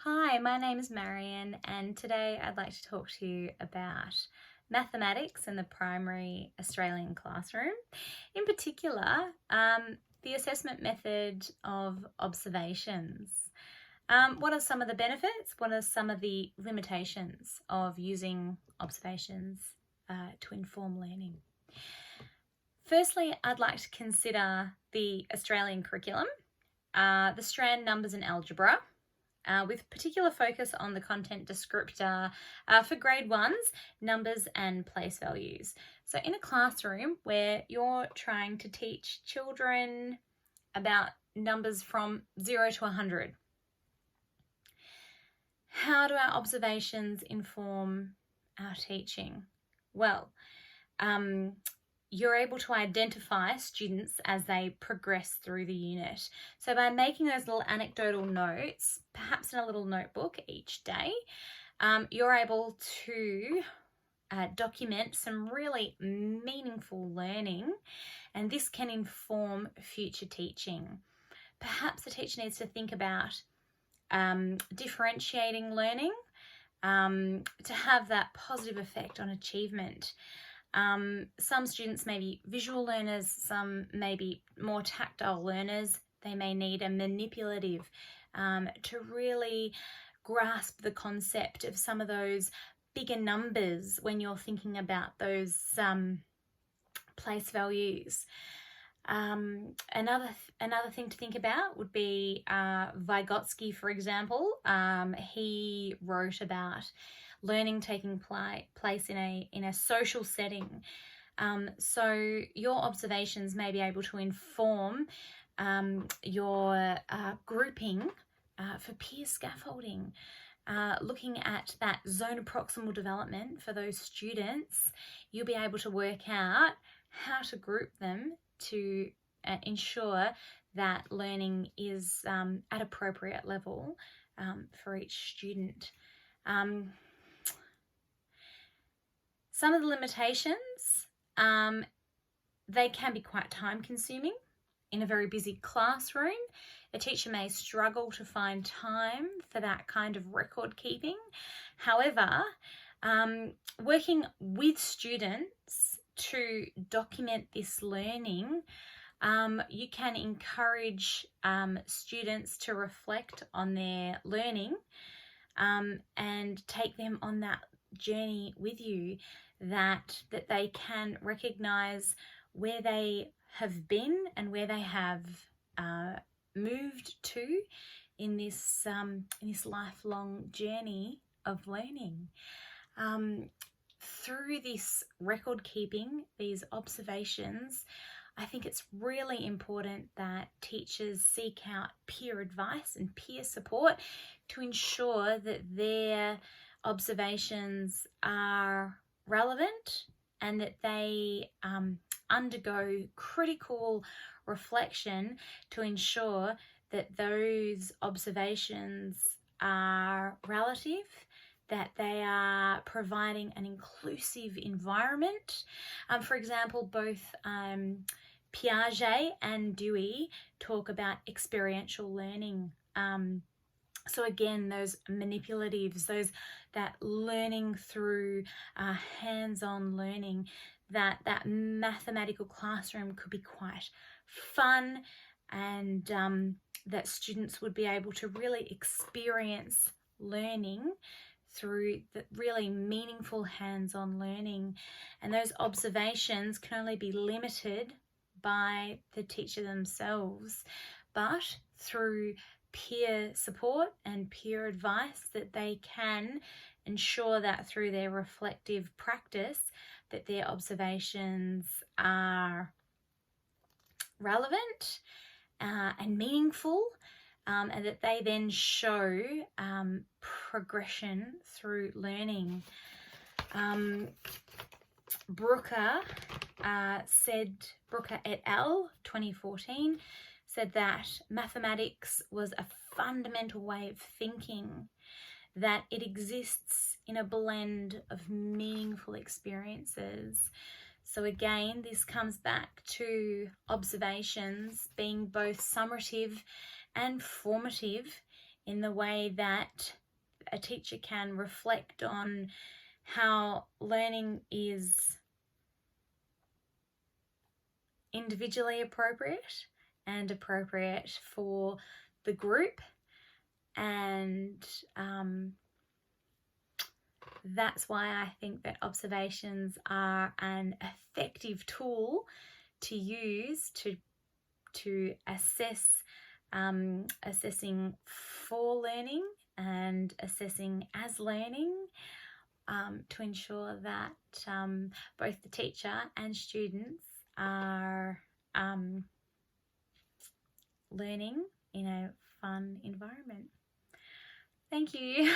Hi, my name is Marion, and today I'd like to talk to you about mathematics in the primary Australian classroom. In particular, the assessment method of observations. What are some of the benefits? What are some of the limitations of using observations to inform learning? Firstly, I'd like to consider the Australian curriculum, the strand numbers and algebra, with particular focus on the content descriptor for grade 1s, numbers and place values. So in a classroom where you're trying to teach children about numbers from 0 to 100, how do our observations inform our teaching? Well, you're able to identify students as they progress through the unit. So by making those little anecdotal notes, perhaps in a little notebook each day, you're able to document some really meaningful learning, and this can inform future teaching. Perhaps the teacher needs to think about differentiating learning to have that positive effect on achievement. Some students may be visual learners, some may be more tactile learners. They may need a manipulative to really grasp the concept of some of those bigger numbers when you're thinking about those place values. Another thing to think about would be Vygotsky, for example. He wrote about learning taking place in a social setting. So your observations may be able to inform your grouping for peer scaffolding. Looking at that zone of proximal development for those students, you'll be able to work out how to group them to ensure that learning is at appropriate level for each student. Some of the limitations, they can be quite time consuming. In a very busy classroom, a teacher may struggle to find time for that kind of record keeping. However, working with students to document this learning, you can encourage students to reflect on their learning and take them on that journey with you, that they can recognize where they have been and where they have moved to in this lifelong journey of learning. Through this record keeping, these observations, I think it's really important that teachers seek out peer advice and peer support to ensure that their observations are relevant and that they undergo critical reflection to ensure that those observations are relative, that they are providing an inclusive environment. For example, both Piaget and Dewey talk about experiential learning. So again, those manipulatives, that learning through hands-on learning, that mathematical classroom could be quite fun, and that students would be able to really experience learning through the really meaningful hands-on learning. And those observations can only be limited by the teacher themselves, but through peer support and peer advice, that they can ensure that through their reflective practice that their observations are relevant and meaningful, and that they then show progression through learning. Brooker et al. 2014 said that mathematics was a fundamental way of thinking, that it exists in a blend of meaningful experiences. So again, this comes back to observations being both summative and formative in the way that a teacher can reflect on how learning is individually appropriate and appropriate for the group. And that's why I think that observations are an effective tool to use to assess, assessing for learning and assessing as learning, to ensure that both the teacher and students are learning in a fun environment. Thank you.